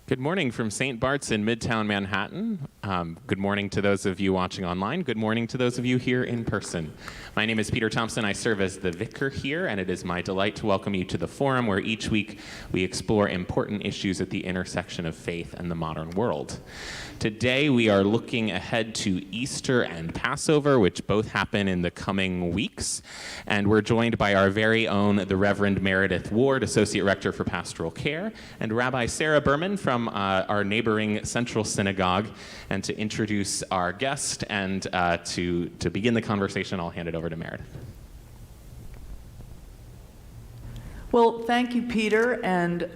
Good morning from St. Bart's in Midtown Manhattan. Good morning to those of you watching online. Good morning to those of you here in person. My name is Peter Thompson. I serve as the vicar here, and it is my delight to welcome you to the forum where each week we explore important issues at the intersection of faith and the modern world. Today we are looking ahead to Easter and Passover, which both happen in the coming weeks. And we're joined by our very own, the Reverend Meredith Ward, Associate Rector for Pastoral Care, and Rabbi Sarah Berman from our neighboring Central Synagogue. And to introduce our guest and to begin the conversation, I'll hand it over to Meredith. Well, thank you, Peter, and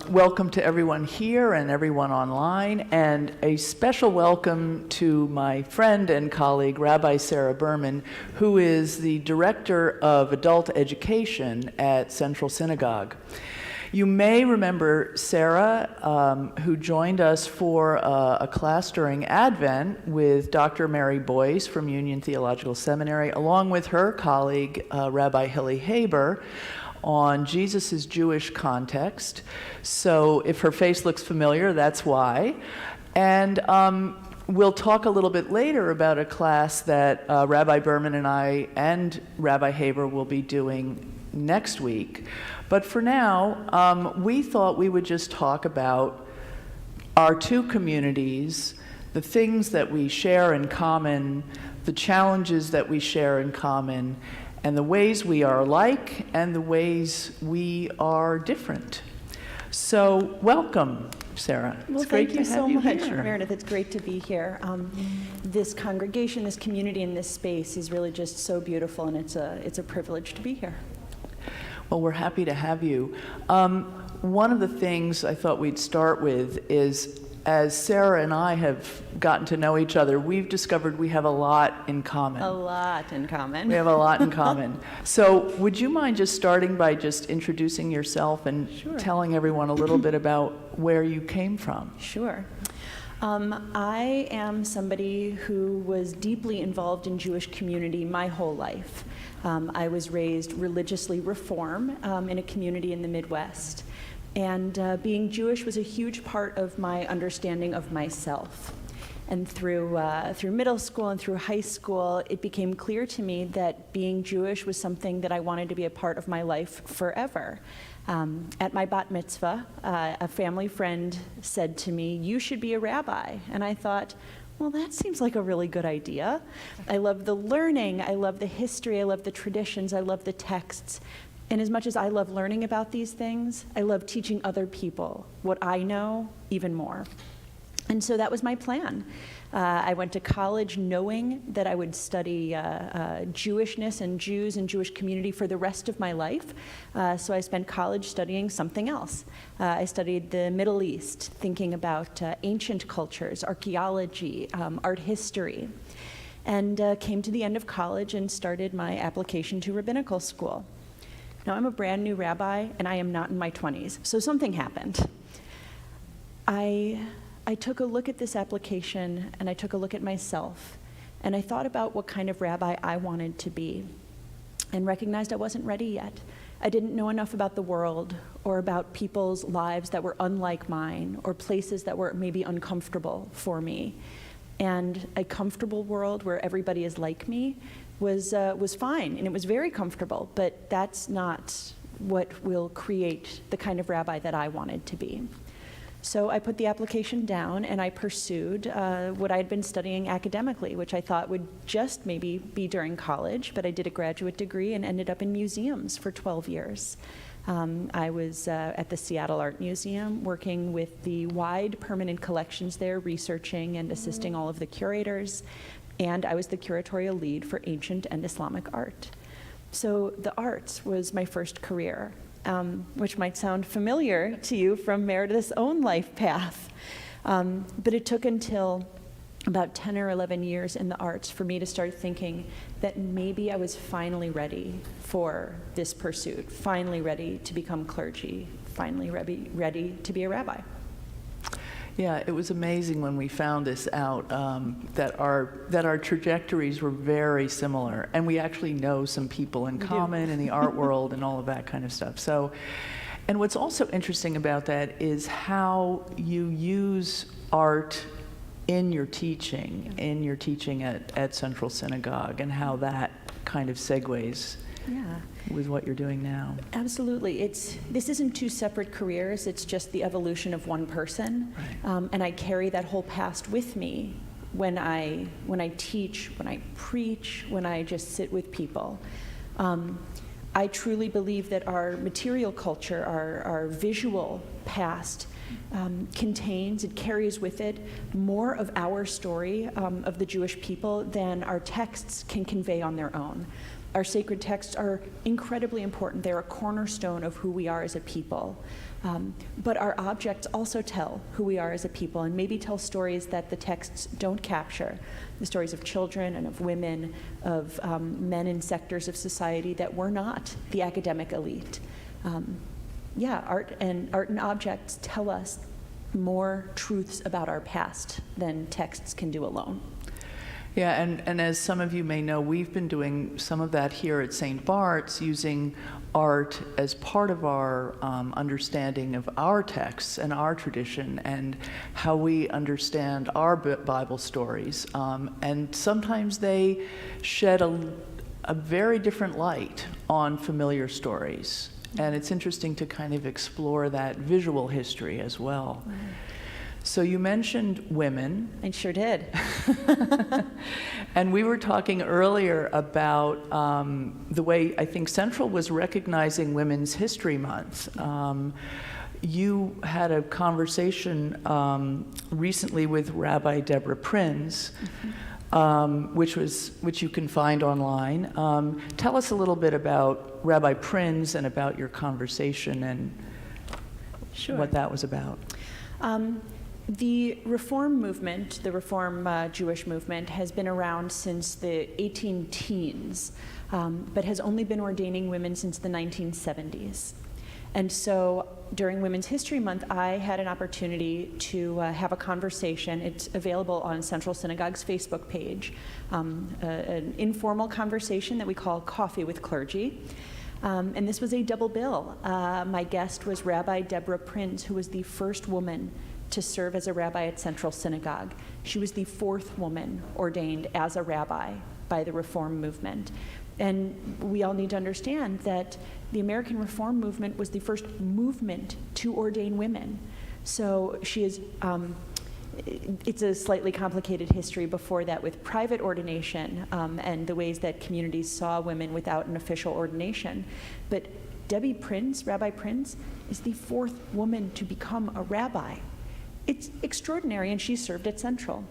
welcome to everyone here and everyone online, and a special welcome to my friend and colleague, Rabbi Sarah Berman, who is the Director of Adult Education at Central Synagogue. You may remember Sarah, who joined us for a class during Advent with Dr. Mary Boyce from Union Theological Seminary, along with her colleague, Rabbi Hilly Haber, on Jesus' Jewish context. So if her face looks familiar, that's why. And we'll talk a little bit later about a class that Rabbi Berman and I and Rabbi Haber will be doing next week. But for now, we thought we would just talk about our two communities, the things that we share in common, the challenges that we share in common, and the ways we are alike and the ways we are different. So welcome, Sarah. Well, it's great thank you to have so you much, here. Meredith. It's great to be here. This congregation, this community, and this space is really just so beautiful, and it's a privilege to be here. Well, we're happy to have you. One of the things I thought we'd start with is, as Sarah and I have gotten to know each other, we've discovered we have a lot in common. A lot in common. We have a lot in common. So would you mind just starting by just introducing yourself and Sure. telling everyone a little bit about where you came from? Sure. I am somebody who was deeply involved in Jewish community my whole life. I was raised religiously Reform in a community in the Midwest. And being Jewish was a huge part of my understanding of myself. And through middle school and through high school, it became clear to me that being Jewish was something that I wanted to be a part of my life forever. At my bat mitzvah, a family friend said to me, "You should be a rabbi." And I thought, well, that seems like a really good idea. I love the learning, I love the history, I love the traditions, I love the texts. And as much as I love learning about these things, I love teaching other people what I know even more. And so that was my plan. I went to college knowing that I would study Jewishness and Jews and Jewish community for the rest of my life. So I spent college studying something else. I studied the Middle East, thinking about ancient cultures, archaeology, art history, and came to the end of college and started my application to rabbinical school. Now, I'm a brand new rabbi, and I am not in my 20s, so something happened. I took a look at this application, and I took a look at myself, and I thought about what kind of rabbi I wanted to be, and recognized I wasn't ready yet. I didn't know enough about the world, or about people's lives that were unlike mine, or places that were maybe uncomfortable for me. And a comfortable world where everybody is like me was fine, and it was very comfortable, but that's not what will create the kind of rabbi that I wanted to be. So I put the application down and I pursued what I had been studying academically, which I thought would just maybe be during college, but I did a graduate degree and ended up in museums for 12 years. I was at the Seattle Art Museum working with the wide permanent collections there, researching and assisting all of the curators, and I was the curatorial lead for ancient and Islamic art. So the arts was my first career. Which might sound familiar to you from Meredith's own life path. But it took until about 10 or 11 years in the arts for me to start thinking that maybe I was finally ready for this pursuit, finally ready to become clergy, finally ready to be a rabbi. Yeah, it was amazing when we found this out, that our trajectories were very similar, and we actually know some people in common in the art world and all of that kind of stuff. So And what's also interesting about that is how you use art in your teaching at Central Synagogue, and how that kind of segues with what you're doing now. Absolutely. This isn't two separate careers, it's just the evolution of one person. Right. And I carry that whole past with me when I teach, when I preach, when I just sit with people. I truly believe that our material culture, our visual past, it carries with it more of our story of the Jewish people than our texts can convey on their own. Our sacred texts are incredibly important. They're a cornerstone of who we are as a people. But our objects also tell who we are as a people, and maybe tell stories that the texts don't capture. The stories of children and of women, of men in sectors of society that were not the academic elite. Art and objects tell us more truths about our past than texts can do alone. Yeah, and as some of you may know, we've been doing some of that here at St. Bart's, using art as part of our understanding of our texts and our tradition and how we understand our Bible stories. And sometimes they shed a very different light on familiar stories. And it's interesting to kind of explore that visual history as well. Mm-hmm. So you mentioned women. I sure did. And we were talking earlier about the way I think Central was recognizing Women's History Month. You had a conversation recently with Rabbi Deborah Prinz, which you can find online. Tell us a little bit about Rabbi Prinz and about your conversation and what that was about. The Reform movement, the Reform Jewish movement, has been around since the 18 teens, but has only been ordaining women since the 1970s. And so during Women's History Month, I had an opportunity to have a conversation. It's available on Central Synagogue's Facebook page, an informal conversation that we call Coffee with Clergy. And this was a double bill. My guest was Rabbi Deborah Prinz, who was the first woman to serve as a rabbi at Central Synagogue. She was the fourth woman ordained as a rabbi by the Reform movement. And we all need to understand that the American Reform movement was the first movement to ordain women. So she is, it's a slightly complicated history before that with private ordination and the ways that communities saw women without an official ordination. But Debbie Prinz, Rabbi Prinz, is the fourth woman to become a rabbi. It's extraordinary, and she served at Central.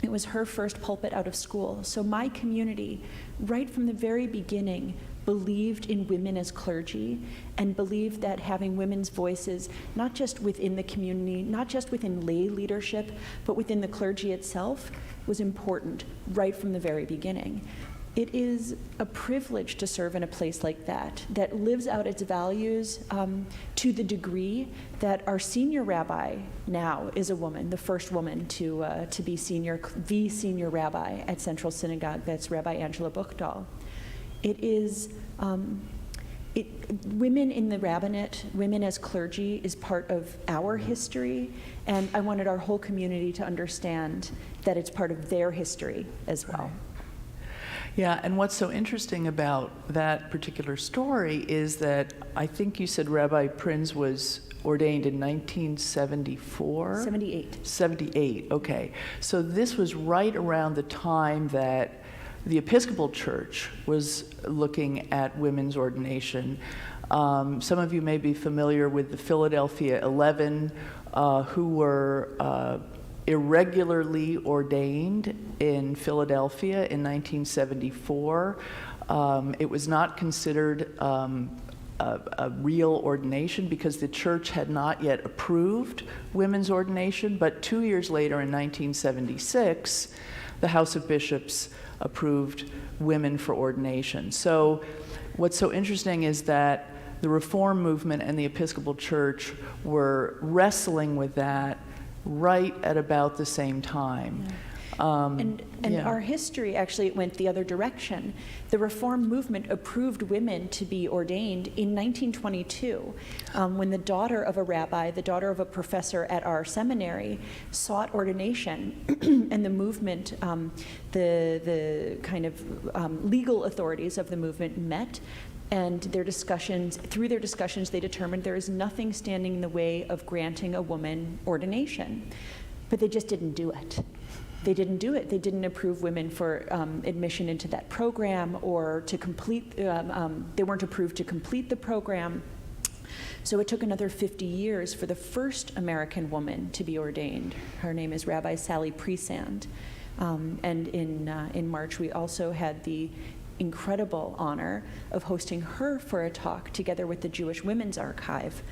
It was her first pulpit out of school. So my community, right from the very beginning, believed in women as clergy and believed that having women's voices, not just within the community, not just within lay leadership, but within the clergy itself, was important right from the very beginning. It is a privilege to serve in a place like that lives out its values to the degree that our senior rabbi now is a woman, the first woman to be the senior rabbi at Central Synagogue. That's Rabbi Angela Buchdahl. It is women in the rabbinate, women as clergy, is part of our history, and I wanted our whole community to understand that it's part of their history as well. Right. Yeah, and what's so interesting about that particular story is that I think you said Rabbi Prinz was ordained in 1974? 78. 78, okay. So this was right around the time that the Episcopal Church was looking at women's ordination. Some of you may be familiar with the Philadelphia 11, who were irregularly ordained in Philadelphia in 1974. It was not considered a real ordination because the church had not yet approved women's ordination, but 2 years later in 1976, the House of Bishops approved women for ordination. So what's so interesting is that the Reform movement and the Episcopal Church were wrestling with that right at about the same time. And yeah. our history, actually, it went the other direction. The Reform movement approved women to be ordained in 1922, when the daughter of a rabbi, the daughter of a professor at our seminary, sought ordination, and the movement, the kind of legal authorities of the movement met, and through their discussions, they determined there is nothing standing in the way of granting a woman ordination. But they just didn't do it. They didn't do it. They didn't approve women for admission into that program, or to complete, they weren't approved to complete the program. So it took another 50 years for the first American woman to be ordained. Her name is Rabbi Sally Presand. And in March, we also had the incredible honor of hosting her for a talk together with the Jewish Women's Archive,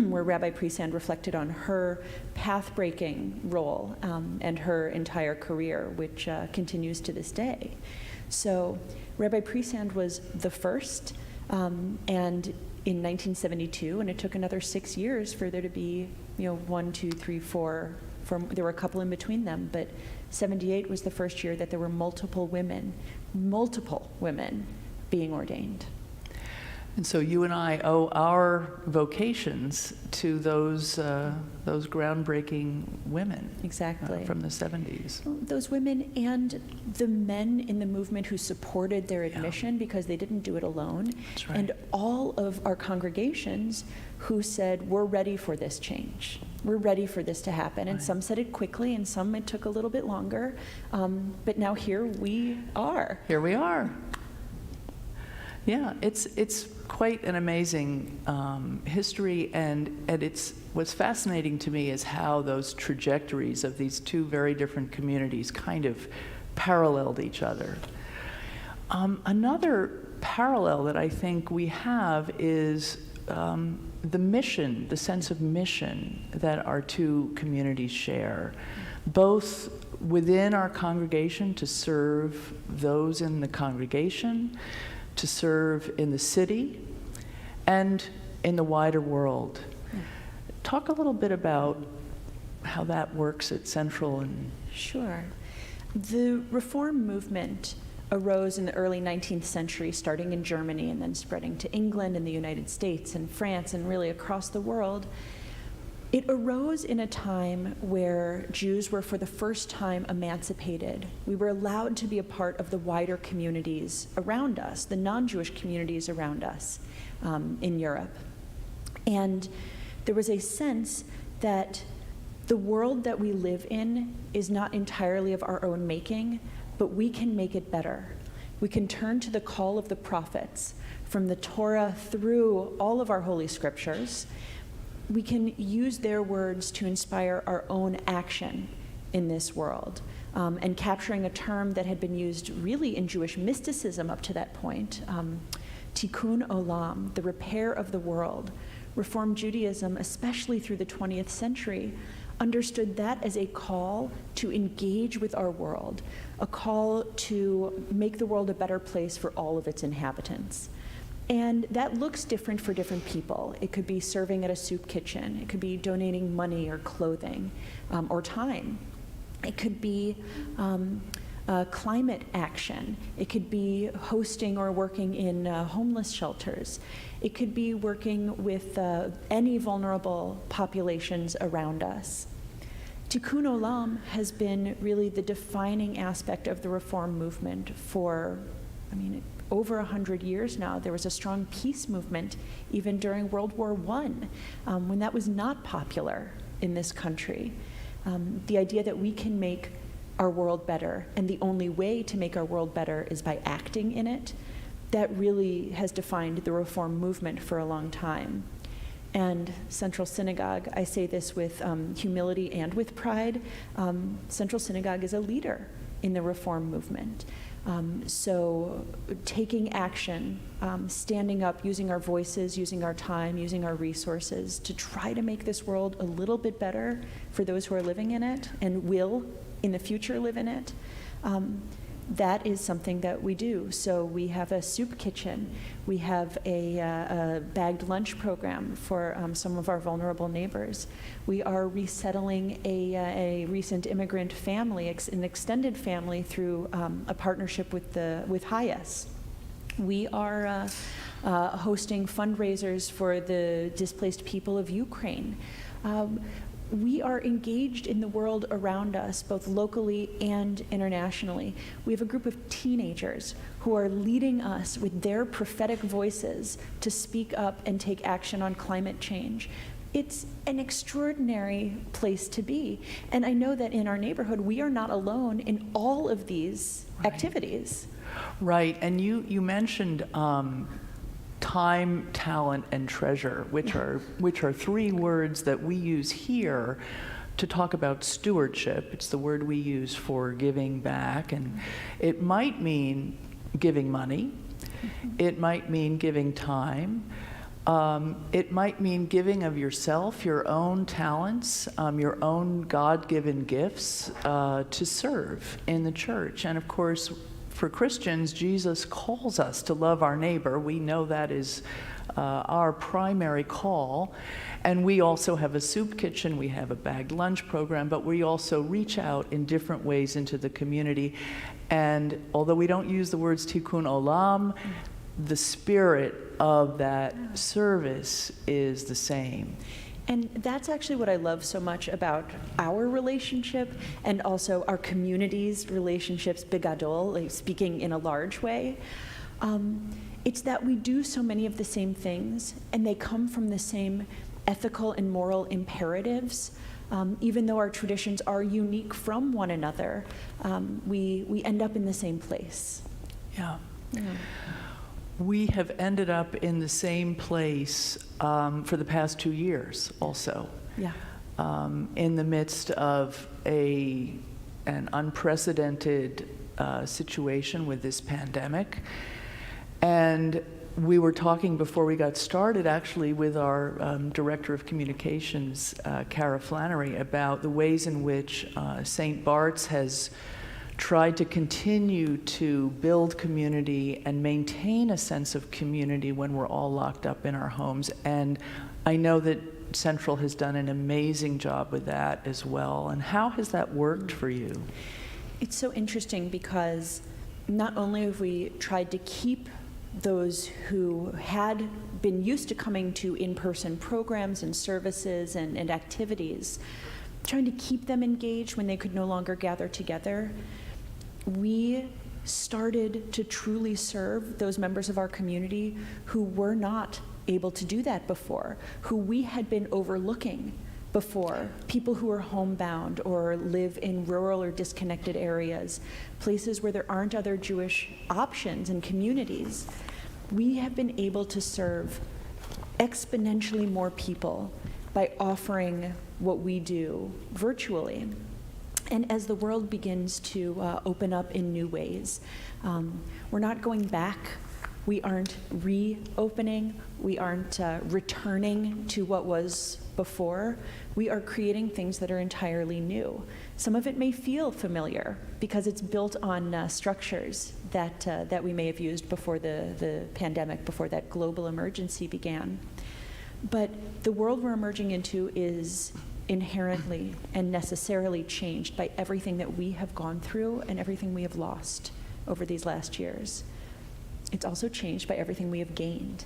where Rabbi Presand reflected on her path-breaking role and her entire career, which continues to this day. So Rabbi Presand was the first, and in 1972, and it took another 6 years for there to be, 1, 2, 3, 4, there were a couple in between them, but 78 was the first year that there were multiple women being ordained. And so you and I owe our vocations to those groundbreaking women. Exactly. From the 70s. Those women and the men in the movement who supported their admission, because they didn't do it alone. That's right. And all of our congregations who said, we're ready for this change. We're ready for this to happen. And some said it quickly, and some it took a little bit longer. But now here we are. Here we are. Yeah, it's quite an amazing history, and what's fascinating to me is how those trajectories of these two very different communities kind of paralleled each other. Another parallel that I think we have is the mission, the sense of mission that our two communities share, both within our congregation to serve those in the congregation, to serve in the city, and in the wider world. Talk a little bit about how that works at Central. And Sure. The Reform movement arose in the early 19th century, starting in Germany and then spreading to England and the United States and France and really across the world. It arose in a time where Jews were for the first time emancipated. We were allowed to be a part of the wider communities around us, the non-Jewish communities around us in Europe. And there was a sense that the world that we live in is not entirely of our own making, but we can make it better. We can turn to the call of the prophets, from the Torah through all of our holy scriptures. We can use their words to inspire our own action in this world. And capturing a term that had been used really in Jewish mysticism up to that point, tikkun olam, the repair of the world. Reform Judaism, especially through the 20th century, understood that as a call to engage with our world, a call to make the world a better place for all of its inhabitants. And that looks different for different people. It could be serving at a soup kitchen. It could be donating money or clothing or time. It could be climate action. It could be hosting or working in homeless shelters. It could be working with any vulnerable populations around us. Tikkun Olam has been really the defining aspect of the Reform movement for, over 100 years now. There was a strong peace movement even during World War I, when that was not popular in this country. The idea that we can make our world better, and the only way to make our world better is by acting in it, that really has defined the Reform movement for a long time. And Central Synagogue, I say this with humility and with pride, Central Synagogue is a leader in the Reform movement. So taking action, standing up, using our voices, using our time, using our resources to try to make this world a little bit better for those who are living in it and will in the future live in it. that is something that we do. So we have a soup kitchen. We have a bagged lunch program for some of our vulnerable neighbors. We are resettling a recent immigrant family, an extended family, through a partnership with HIAS. We are hosting fundraisers for the displaced people of Ukraine. We are engaged in the world around us, both locally and internationally. We have a group of teenagers who are leading us with their prophetic voices to speak up and take action on climate change. It's an extraordinary place to be. And I know that in our neighborhood, we are not alone in all of these activities. Right, and you mentioned time, talent, and treasure, which are three words that we use here to talk about stewardship. It's the word we use for giving back, and it might mean giving money, it might mean giving time, it might mean giving of yourself, your own talents, your own God-given gifts to serve in the church. And of course, for Christians, Jesus calls us to love our neighbor. We know that is our primary call. And we also have a soup kitchen, we have a bagged lunch program, but we also reach out in different ways into the community. And although we don't use the words tikkun olam, the spirit of that service is the same. And that's actually what I love so much about our relationship, and also our community's relationships, bigadol, like speaking in a large way. It's that we do so many of the same things, and they come from the same ethical and moral imperatives. Even though our traditions are unique from one another, we end up in the same place. Yeah. We have ended up in the same place for the past 2 years also. Yeah. In the midst of an unprecedented situation with this pandemic. And we were talking before we got started actually with our Director of Communications, Cara Flannery, about the ways in which St. Bart's has tried to continue to build community and maintain a sense of community when we're all locked up in our homes. And I know that Central has done an amazing job with that as well. And how has that worked for you? It's so interesting because not only have we tried to keep those who had been used to coming to in-person programs and services and activities, trying to keep them engaged when they could no longer gather together, we started to truly serve those members of our community who were not able to do that before, who we had been overlooking before, people who are homebound or live in rural or disconnected areas, places where there aren't other Jewish options and communities. We have been able to serve exponentially more people by offering what we do virtually. And as the world begins to open up in new ways, we're not going back. We aren't reopening. We aren't returning to what was before. We are creating things that are entirely new. Some of it may feel familiar because it's built on structures that we may have used before the pandemic, before that global emergency began. But the world we're emerging into is inherently and necessarily changed by everything that we have gone through and everything we have lost over these last years. It's also changed by everything we have gained.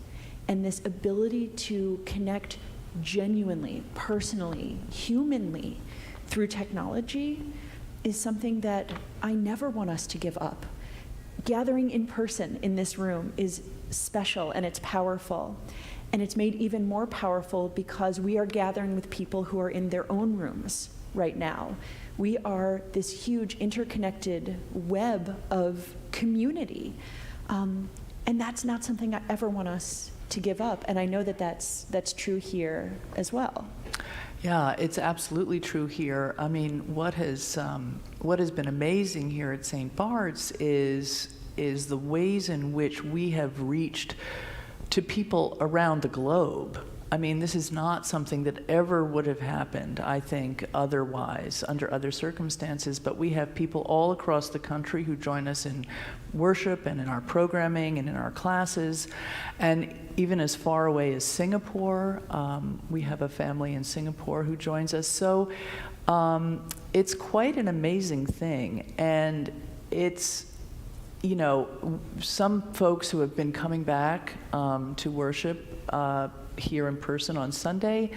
And this ability to connect genuinely, personally, humanly through technology is something that I never want us to give up. Gathering in person in this room is special and it's powerful. And it's made even more powerful because we are gathering with people who are in their own rooms right now. We are this huge interconnected web of community. And that's not something I ever want us to give up. And I know that that's true here as well. Yeah, it's absolutely true here. I mean, what has been amazing here at St. Bart's is the ways in which we have reached to people around the globe. I mean, this is not something that ever would have happened, I think, otherwise, under other circumstances, but we have people all across the country who join us in worship and in our programming and in our classes, and even as far away as Singapore. We have a family in Singapore who joins us. So it's quite an amazing thing, and it's, you know, some folks who have been coming back to worship here in person on Sunday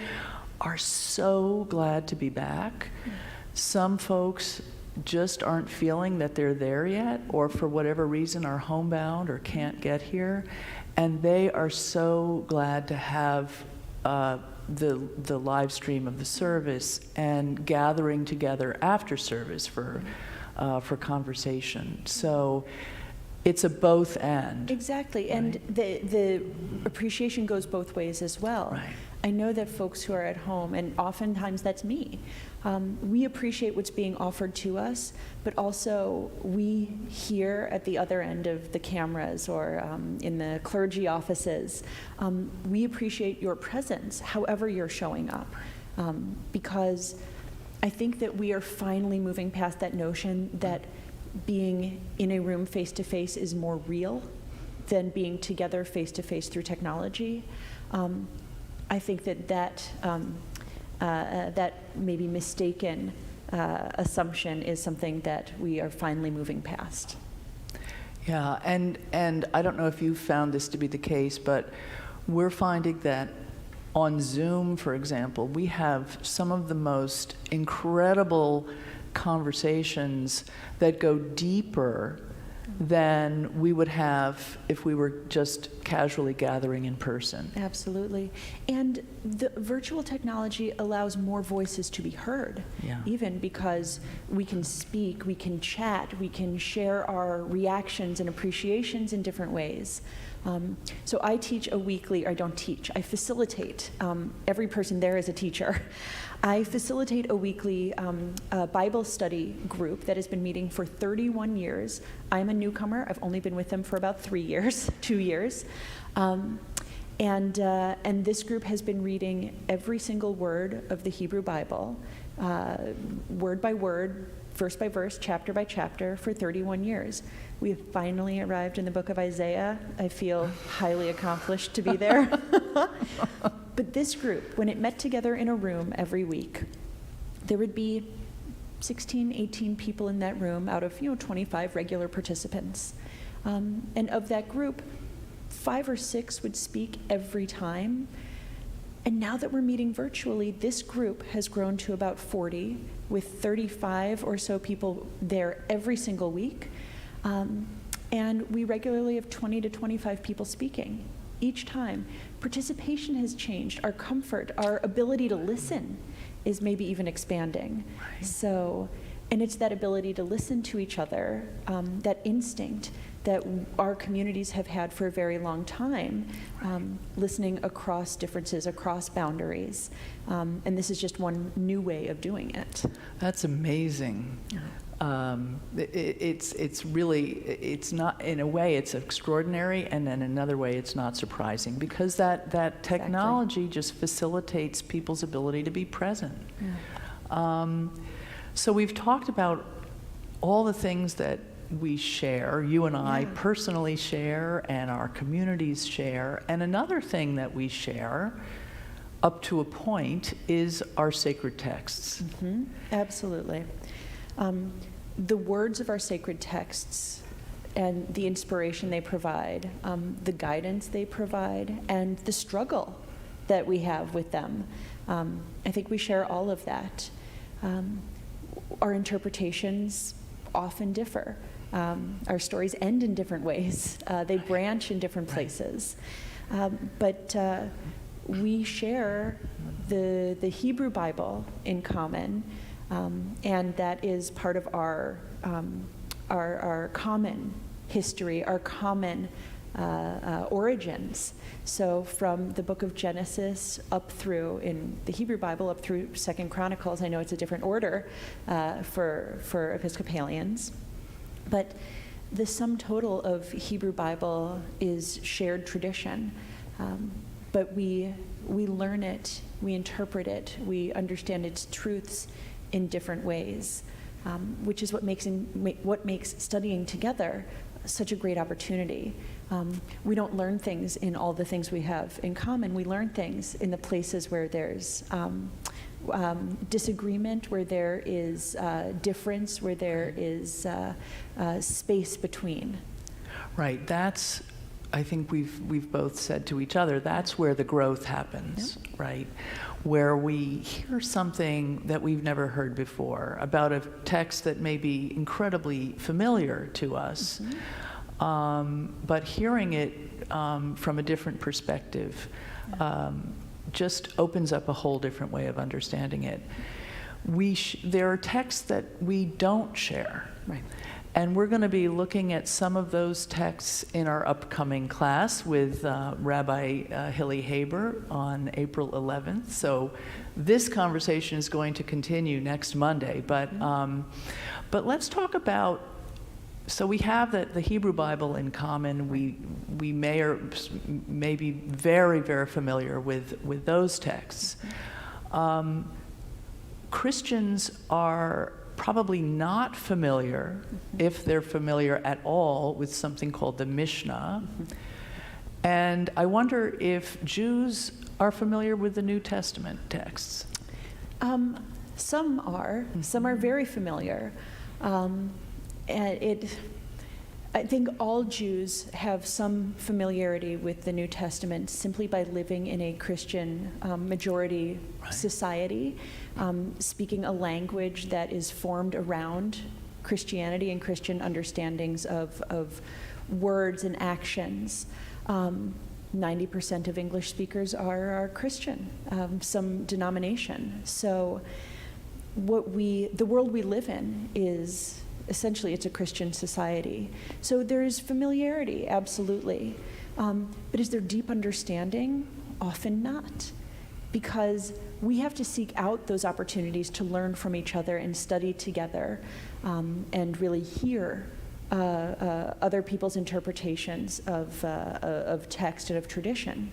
are so glad to be back. Some folks just aren't feeling that they're there yet, or for whatever reason are homebound or can't get here, and they are so glad to have the live stream of the service and gathering together after service for conversation. So it's a both and. Exactly, right? and the appreciation goes both ways as well. Right. I know that folks who are at home, and oftentimes that's me, we appreciate what's being offered to us, but also we here at the other end of the cameras or in the clergy offices, we appreciate your presence, however you're showing up, because I think that we are finally moving past that notion that being in a room face-to-face is more real than being together face-to-face through technology. I think that maybe mistaken assumption is something that we are finally moving past. Yeah, and I don't know if you found this to be the case, but we're finding that on Zoom, for example, we have some of the most incredible conversations that go deeper than we would have if we were just casually gathering in person. Absolutely. And the virtual technology allows more voices to be heard, Yeah. even because we can speak, we can chat, we can share our reactions and appreciations in different ways. So I teach a weekly, or I don't teach, I facilitate. Every person there is a teacher. I facilitate a weekly Bible study group that has been meeting for 31 years. I'm a newcomer. I've only been with them for about 2 years. And this group has been reading every single word of the Hebrew Bible, word by word, verse by verse, chapter by chapter, for 31 years. We have finally arrived in the book of Isaiah. I feel highly accomplished to be there. But this group, when it met together in a room every week, there would be 16, 18 people in that room out of 25 regular participants. And of that group, 5 or 6 would speak every time. And now that we're meeting virtually, this group has grown to about 40, with 35 or so people there every single week. And we regularly have 20 to 25 people speaking each time. Participation has changed. Our comfort, our ability to listen is maybe even expanding. Right. So, and it's that ability to listen to each other, that instinct that our communities have had for a very long time, listening across differences, across boundaries. And this is just one new way of doing it. That's amazing. Yeah. It's really, it's not, in a way it's extraordinary, and in another way it's not surprising, because that technology just facilitates people's ability to be present. Yeah. So we've talked about all the things that we share, you and I personally share, and our communities share, and another thing that we share up to a point is our sacred texts. Mm-hmm. Absolutely. The words of our sacred texts and the inspiration they provide, the guidance they provide, and the struggle that we have with them. I think we share all of that. Our interpretations often differ. Our stories end in different ways. They branch in different places. But we share the Hebrew Bible in common. And that is part of our common history, our common origins. So from the book of Genesis up through, in the Hebrew Bible, up through 2nd Chronicles. I know it's a different order for Episcopalians. But the sum total of Hebrew Bible is shared tradition. but we learn it, we interpret it, we understand its truths in different ways, which is what makes studying together such a great opportunity. We don't learn things in all the things we have in common. We learn things in the places where there's disagreement, where there is difference, where there is space between. Right. That's, I think we've both said to each other, that's where the growth happens, right? Where we hear something that we've never heard before about a text that may be incredibly familiar to us, but hearing it from a different perspective just opens up a whole different way of understanding it. There are texts that we don't share. Right. And we're going to be looking at some of those texts in our upcoming class with Rabbi Hilly Haber on April 11th. So this conversation is going to continue next Monday. But let's talk about, so we have the Hebrew Bible in common. We may be very, very familiar with those texts. Christians are probably not familiar, if they're familiar at all, with something called the Mishnah. And I wonder if Jews are familiar with the New Testament texts. Some are. Some are very familiar. I think all Jews have some familiarity with the New Testament simply by living in a Christian majority society, speaking a language that is formed around Christianity and Christian understandings of words and actions. 90% of English speakers are Christian, some denomination. So the world we live in is essentially, it's a Christian society. So there is familiarity, absolutely. But is there deep understanding? Often not. Because we have to seek out those opportunities to learn from each other and study together and really hear other people's interpretations of text and of tradition.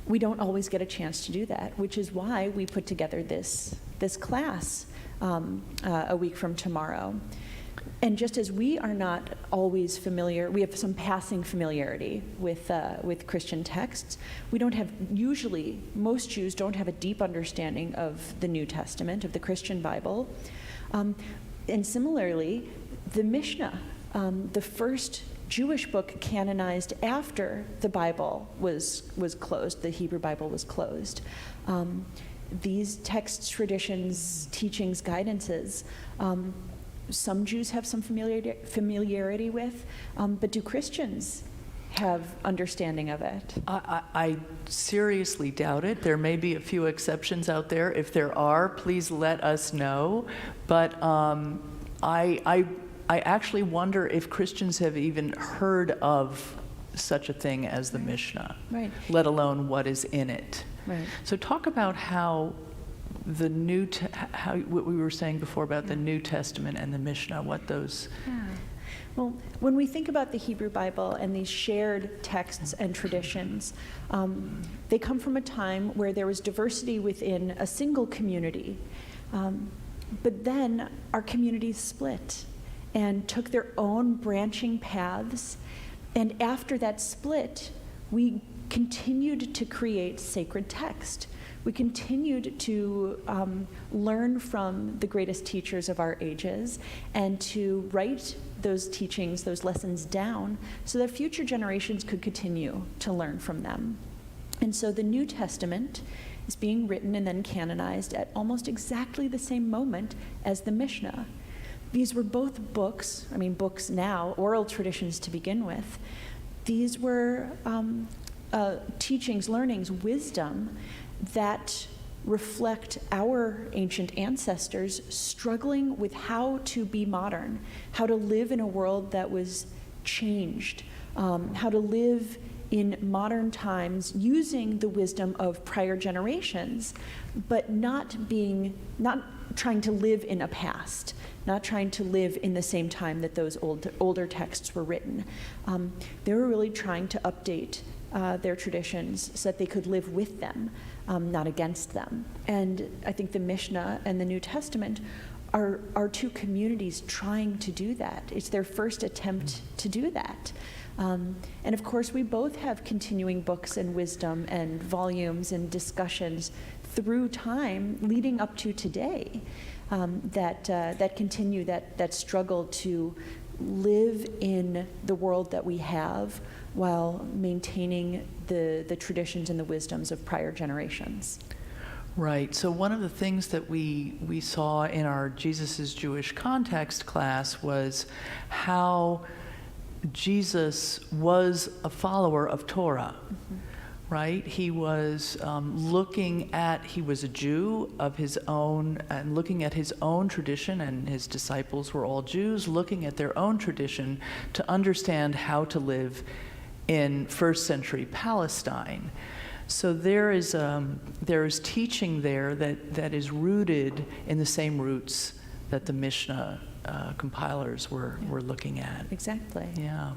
We don't always get a chance to do that, which is why we put together this class a week from tomorrow. And just as we are not always familiar, we have some passing familiarity with Christian texts. We don't have, usually, most Jews don't have a deep understanding of the New Testament, of the Christian Bible. And similarly, the Mishnah, the first Jewish book canonized after the Bible was closed, the Hebrew Bible was closed. These texts, traditions, teachings, guidances, some Jews have some familiarity with, but do Christians have understanding of it? I seriously doubt it. There may be a few exceptions out there. If there are, please let us know. But I actually wonder if Christians have even heard of such a thing as the Mishnah, right, let alone what is in it. Right. So talk about how the what we were saying before about the New Testament and the Mishnah, what those... Yeah. Well, when we think about the Hebrew Bible and these shared texts and traditions, they come from a time where there was diversity within a single community. But then our communities split and took their own branching paths. And after that split, we continued to create sacred text. We continued to learn from the greatest teachers of our ages and to write those teachings, those lessons down so that future generations could continue to learn from them. And so the New Testament is being written and then canonized at almost exactly the same moment as the Mishnah. These were both books, books now, oral traditions to begin with. These were teachings, learnings, wisdom that reflect our ancient ancestors struggling with how to be modern, how to live in a world that was changed, how to live in modern times using the wisdom of prior generations, but not trying to live in a past, not trying to live in the same time that those older texts were written. They were really trying to update their traditions so that they could live with them, not against them. And I think the Mishnah and the New Testament are two communities trying to do that. It's their first attempt to do that. And of course, we both have continuing books and wisdom and volumes and discussions through time leading up to today that continue that struggle to live in the world that we have while maintaining the traditions and the wisdoms of prior generations. Right. So one of the things that we saw in our Jesus' Jewish Context class was how Jesus was a follower of Torah, right? He was he was a Jew of his own, and looking at his own tradition, and his disciples were all Jews, looking at their own tradition to understand how to live in first century Palestine. So there is teaching there that is rooted in the same roots that the Mishnah compilers were looking at. Exactly. Yeah.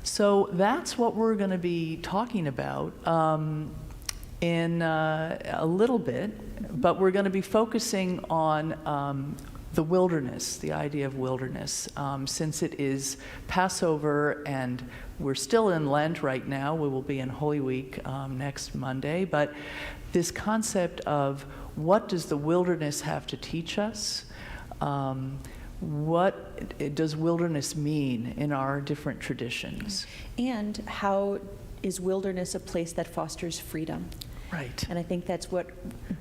So that's what we're going to be talking about in a little bit, but we're going to be focusing on the wilderness, the idea of wilderness, since it is Passover and we're still in Lent right now. We will be in Holy Week next Monday, but this concept of what does the wilderness have to teach us? What does wilderness mean in our different traditions? And how is wilderness a place that fosters freedom? Right. And I think that's what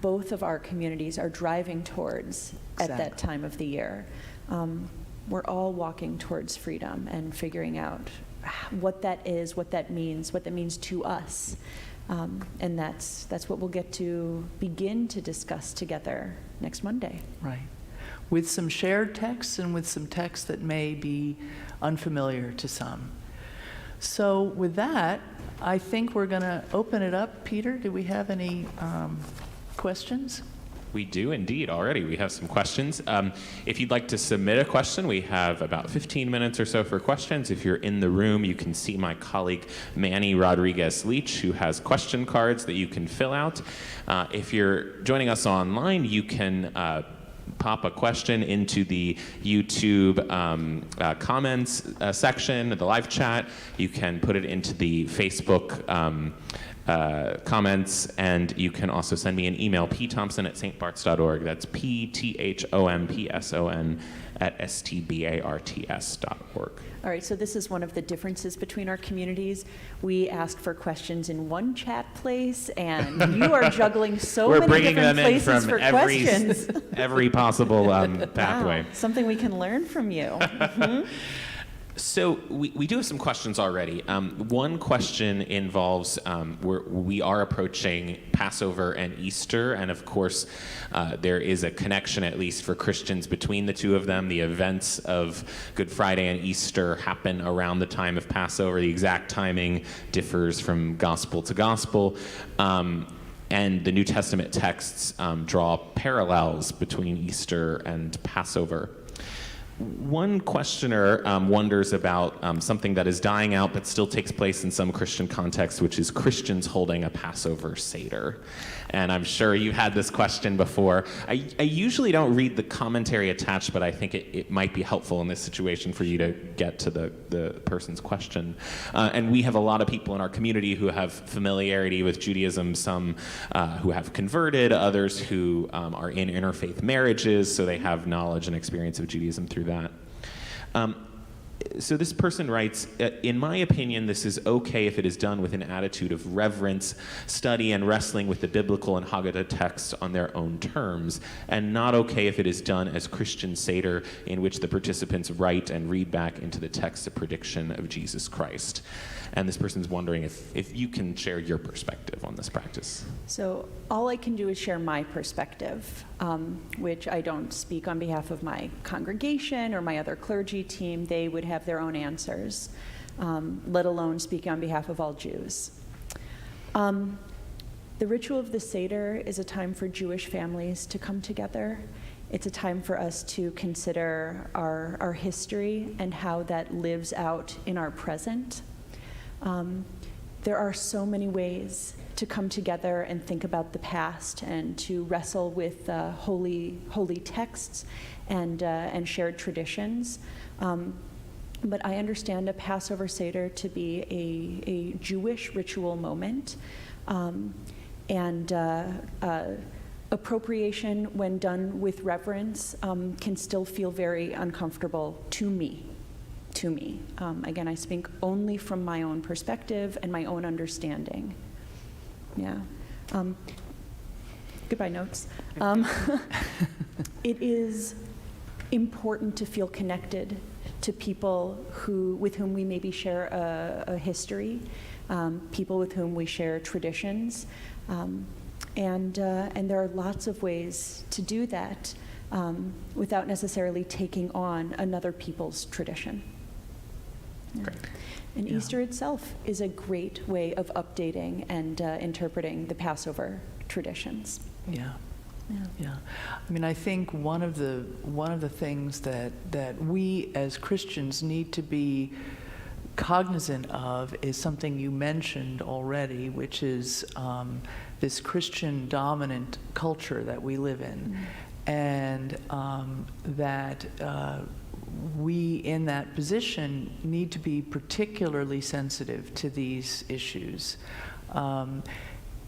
both of our communities are driving towards at that time of the year. We're all walking towards freedom and figuring out what that is, what that means to us. And that's what we'll get to begin to discuss together next Monday. Right. With some shared texts and with some texts that may be unfamiliar to some. So with that, I think we're going to open it up. Peter, do we have any questions? We do indeed already. We have some questions. If you'd like to submit a question, we have about 15 minutes or so for questions. If you're in the room, you can see my colleague Manny Rodriguez-Leach, who has question cards that you can fill out. If you're joining us online, you can pop a question into the YouTube comments section, the live chat. You can put it into the Facebook comments, and you can also send me an email, pthompson@stbarts.org. That's pthompson@stbarts.org. All right, so this is one of the differences between our communities. We asked for questions in one chat place, and you are juggling so many different places for questions. Every possible pathway. Wow, something we can learn from you. Mm-hmm. So we do have some questions already. One question involves, we are approaching Passover and Easter, and of course there is a connection, at least for Christians, between the two of them. The events of Good Friday and Easter happen around the time of Passover. The exact timing differs from gospel to gospel. And the New Testament texts draw parallels between Easter and Passover. One questioner wonders about something that is dying out but still takes place in some Christian contexts, which is Christians holding a Passover Seder. And I'm sure you've had this question before. I usually don't read the commentary attached, but I think it might be helpful in this situation for you to get to the person's question. And we have a lot of people in our community who have familiarity with Judaism, some who have converted, others who are in interfaith marriages, so they have knowledge and experience of Judaism through that. So this person writes, in my opinion, this is okay if it is done with an attitude of reverence, study, and wrestling with the biblical and Haggadah texts on their own terms, and not okay if it is done as Christian Seder, in which the participants write and read back into the text a prediction of Jesus Christ. And this person's wondering if you can share your perspective on this practice. So all I can do is share my perspective, which I don't speak on behalf of my congregation or my other clergy team. They would have their own answers, let alone speaking on behalf of all Jews. The ritual of the Seder is a time for Jewish families to come together. It's a time for us to consider our history and how that lives out in our present. there are so many ways to come together and think about the past and to wrestle with holy texts and shared traditions. But I understand a Passover Seder to be a Jewish ritual moment, and appropriation, when done with reverence, can still feel very uncomfortable to me. Again, I speak only from my own perspective and my own understanding. Yeah. Goodbye notes. It is important to feel connected to people with whom we maybe share a history, people with whom we share traditions, and there are lots of ways to do that without necessarily taking on another people's tradition. Great. And Easter itself is a great way of updating and interpreting the Passover traditions. Yeah. I mean, I think one of the things that we as Christians need to be cognizant of is something you mentioned already, which is this Christian dominant culture that we live in, and that we in that position need to be particularly sensitive to these issues.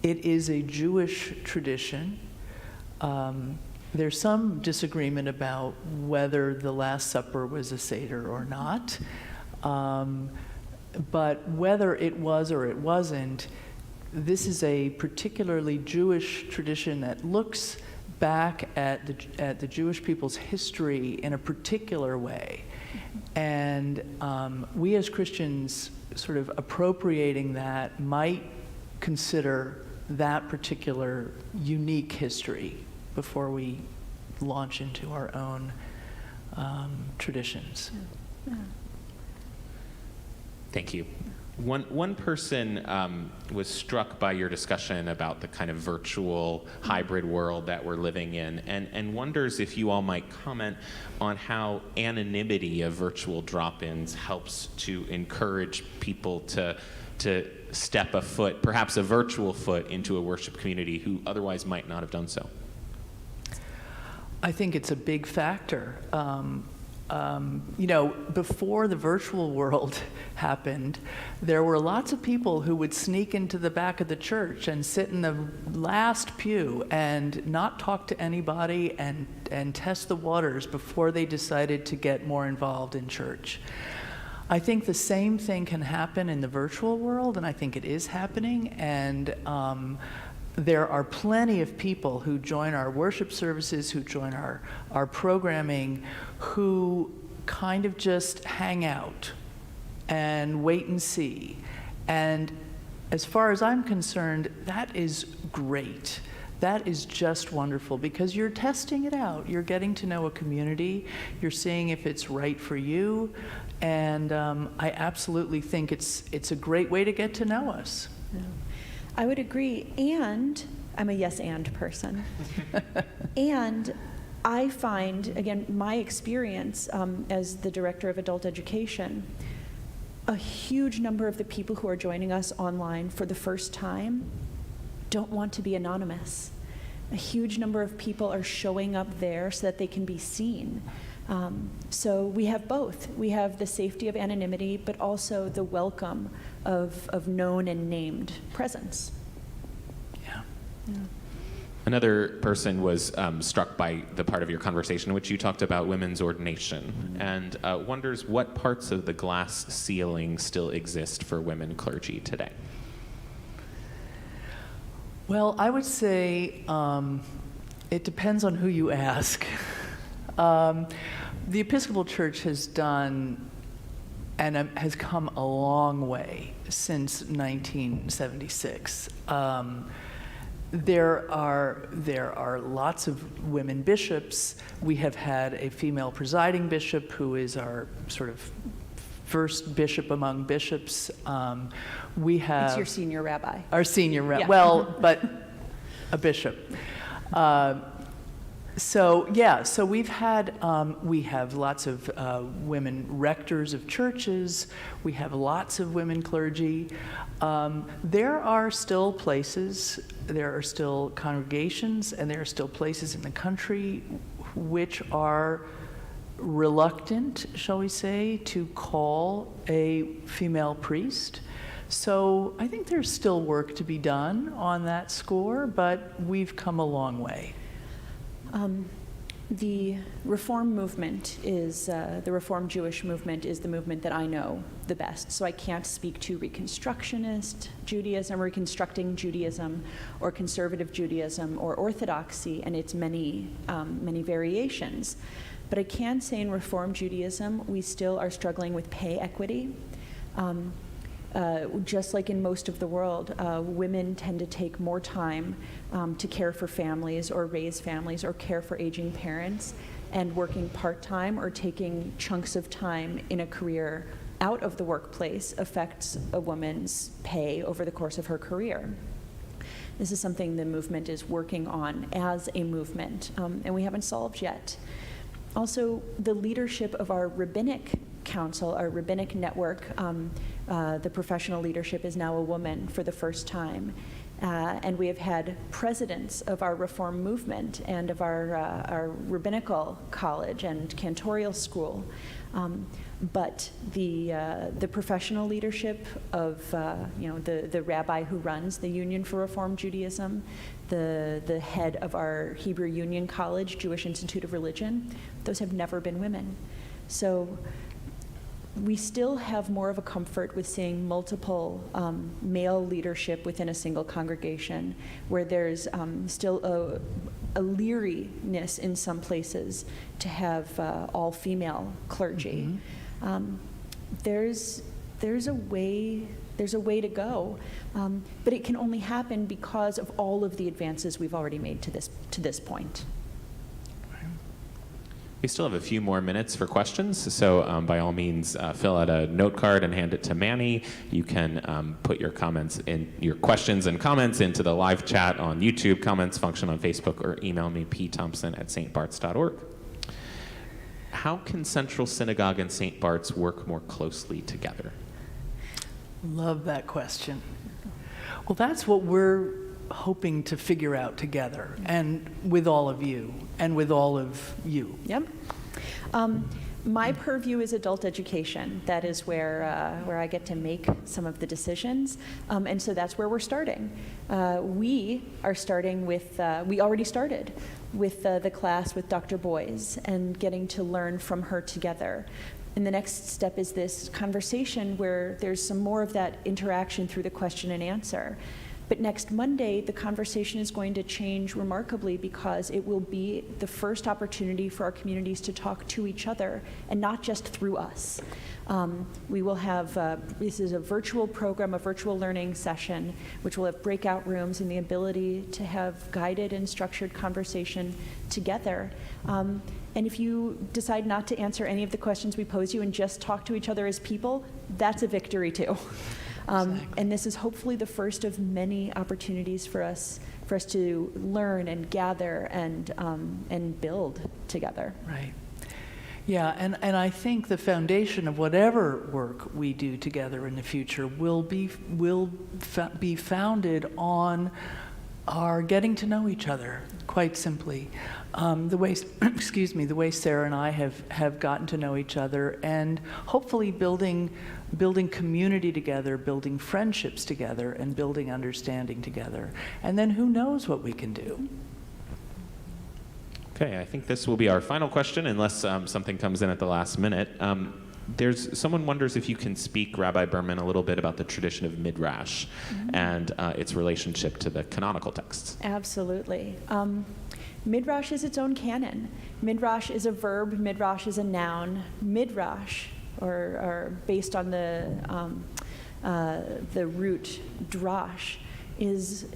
It is a Jewish tradition. There's some disagreement about whether the Last Supper was a Seder or not, but whether it was or it wasn't, this is a particularly Jewish tradition that looks back at the Jewish people's history in a particular way. And we as Christians sort of appropriating that might consider that particular unique history before we launch into our own traditions. Thank you. One person was struck by your discussion about the kind of virtual hybrid world that we're living in, and wonders if you all might comment on how anonymity of virtual drop-ins helps to encourage people to step a foot, perhaps a virtual foot, into a worship community who otherwise might not have done so. I think it's a big factor. Before the virtual world happened, there were lots of people who would sneak into the back of the church and sit in the last pew and not talk to anybody and test the waters before they decided to get more involved in church. I think the same thing can happen in the virtual world, and I think it is happening, and there are plenty of people who join our worship services, who join our programming, who kind of just hang out and wait and see. And as far as I'm concerned, that is great. That is just wonderful, because you're testing it out. You're getting to know a community. You're seeing if it's right for you. And I absolutely think it's a great way to get to know us. Yeah. I would agree, and I'm a yes and person. And I find, again, my experience as the director of adult education, a huge number of the people who are joining us online for the first time don't want to be anonymous. A huge number of people are showing up there so that they can be seen. So we have both. We have the safety of anonymity, but also the welcome of known and named presence. Yeah. Another person was struck by the part of your conversation in which you talked about women's ordination, and wonders what parts of the glass ceiling still exist for women clergy today. Well, I would say it depends on who you ask. The Episcopal Church has done and has come a long way since 1976. There are lots of women bishops. We have had a female presiding bishop who is our sort of first bishop among bishops. We have It's your senior rabbi. our senior rabbi. Yeah. Well, but a bishop. So we have lots of women rectors of churches. We have lots of women clergy. There are still places, there are still congregations, and there are still places in the country which are reluctant, shall we say, to call a female priest. So I think there's still work to be done on that score, but we've come a long way. The Reform movement is, the Reform Jewish movement is the movement that I know the best. So I can't speak to Reconstructionist Judaism, Reconstructing Judaism, or Conservative Judaism, or Orthodoxy, and its many variations. But I can say in Reform Judaism, we still are struggling with pay equity. Just like in most of the world, women tend to take more time to care for families or raise families or care for aging parents, and working part-time or taking chunks of time in a career out of the workplace affects a woman's pay over the course of her career. This is something the movement is working on as a movement, and we haven't solved yet. Also, the leadership of our rabbinic council, our rabbinic network, the professional leadership is now a woman for the first time. And we have had presidents of our Reform movement and of our rabbinical college and cantorial school. But the professional leadership of the rabbi who runs the Union for Reform Judaism, the head of our Hebrew Union College, Jewish Institute of Religion, those have never been women. So we still have more of a comfort with seeing multiple male leadership within a single congregation, where there's still a leeriness in some places to have all female clergy. Mm-hmm. There's a way to go, but it can only happen because of all of the advances we've already made to this point. We still have a few more minutes for questions, so by all means, fill out a note card and hand it to Manny. You can put your questions and comments into the live chat on YouTube, comments function on Facebook, or email me, pthompson@stbarts.org. How can Central Synagogue and St. Bart's work more closely together? Love that question. Well, that's what we're hoping to figure out together, and with all of you, and with all of you. Yep. My purview is adult education. That is where I get to make some of the decisions, and so that's where we're starting. We are starting with, we already started with the class with Dr. Boyes and getting to learn from her together. And the next step is this conversation where there's some more of that interaction through the question and answer. But next Monday, the conversation is going to change remarkably, because it will be the first opportunity for our communities to talk to each other and not just through us. We will have, this is a virtual program, a virtual learning session, which will have breakout rooms and the ability to have guided and structured conversation together. And if you decide not to answer any of the questions we pose you and just talk to each other as people, that's a victory too. Exactly. And this is hopefully the first of many opportunities for us to learn and gather and build together. Right. Yeah, and I think the foundation of whatever work we do together in the future will be founded on our getting to know each other, quite simply. The way, the way Sarah and I have gotten to know each other, and hopefully building community together, building friendships together, and building understanding together. And then who knows what we can do. Okay, I think this will be our final question, unless something comes in at the last minute. Someone wonders if you can speak, Rabbi Berman, a little bit about the tradition of Midrash and its relationship to the canonical texts. Absolutely. Midrash is its own canon. Midrash is a verb, Midrash is a noun. Midrash, or based on the root drash, is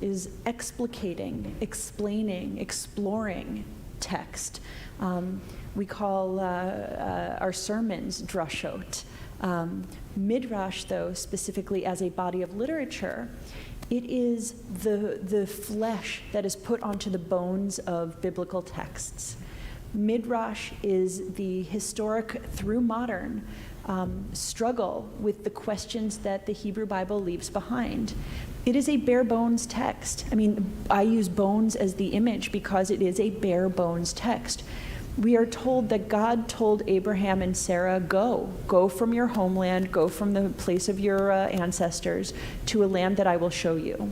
explicating, explaining, exploring text. We call our sermons drashot. Midrash, though, specifically as a body of literature, It is the flesh that is put onto the bones of biblical texts. Midrash is the historic through modern struggle with the questions that the Hebrew Bible leaves behind. It is a bare bones text. I mean, I use bones as the image because it is a bare bones text. We are told that God told Abraham and Sarah, go from your homeland, go from the place of your ancestors to a land that I will show you.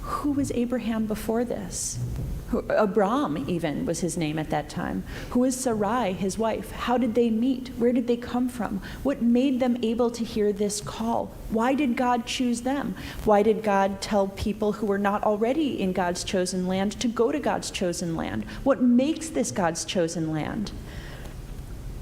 Who was Abraham before this? Abram even was his name at that time. Who was Sarai, his wife? How did they meet? Where did they come from? What made them able to hear this call? Why did God choose them? Why did God tell people who were not already in God's chosen land to go to God's chosen land? What makes this God's chosen land?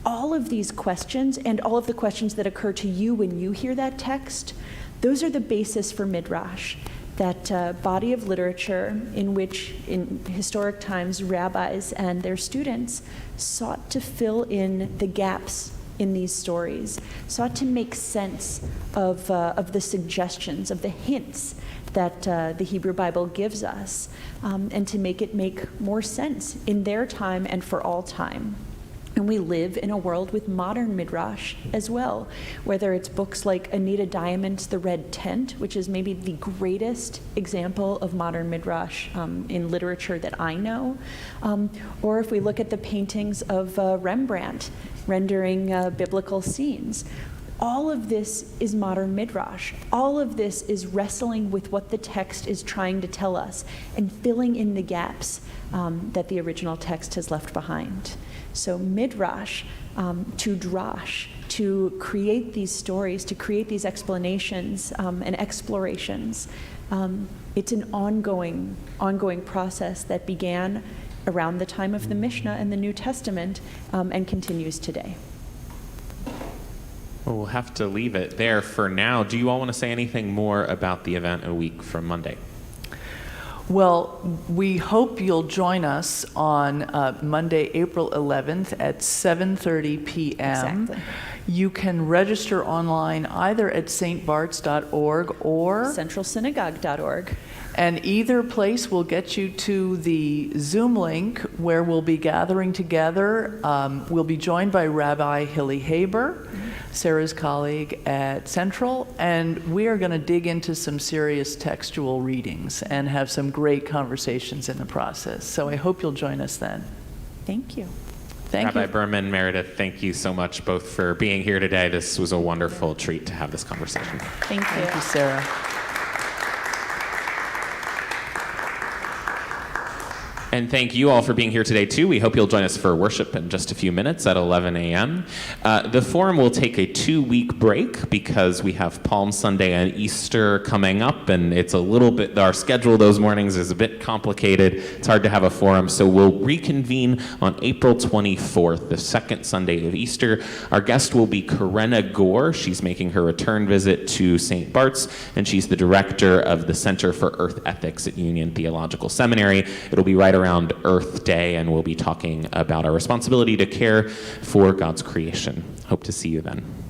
All of these questions and all of the questions that occur to you when you hear that text, those are the basis for Midrash. That body of literature in which, in historic times, rabbis and their students sought to fill in the gaps in these stories, sought to make sense of the suggestions, of the hints that the Hebrew Bible gives us, and to make it make more sense in their time and for all time. And we live in a world with modern Midrash as well, whether it's books like Anita Diamond's The Red Tent, which is maybe the greatest example of modern Midrash in literature that I know, or if we look at the paintings of Rembrandt rendering biblical scenes. All of this is modern Midrash. All of this is wrestling with what the text is trying to tell us and filling in the gaps that the original text has left behind. So Midrash, to drash, to create these stories, to create these explanations and explorations, it's an ongoing process that began around the time of the Mishnah and the New Testament and continues today. Well, we'll have to leave it there for now. Do you all want to say anything more about the event a week from Monday? Well, we hope you'll join us on Monday, April 11th at 7:30 p.m. Exactly. You can register online either at stbarts.org or centralsynagogue.org. And either place will get you to the Zoom link where we'll be gathering together. We'll be joined by Rabbi Hilly Haber, Sarah's colleague at Central, and we are going to dig into some serious textual readings and have some great conversations in the process. So I hope you'll join us then. Thank you. Thank Rabbi you. Berman, Meredith, thank you so much both for being here today. This was a wonderful treat to have this conversation. Thank you. Thank you, Sarah. And thank you all for being here today, too. We hope you'll join us for worship in just a few minutes at 11 a.m. The forum will take a 2-week break because we have Palm Sunday and Easter coming up, and it's a little bit, our schedule those mornings is a bit complicated. It's hard to have a forum, so we'll reconvene on April 24th, the second Sunday of Easter. Our guest will be Corinna Gore. She's making her return visit to St. Bart's, and she's the director of the Center for Earth Ethics at Union Theological Seminary. It'll be right around Earth Day, and we'll be talking about our responsibility to care for God's creation. Hope to see you then.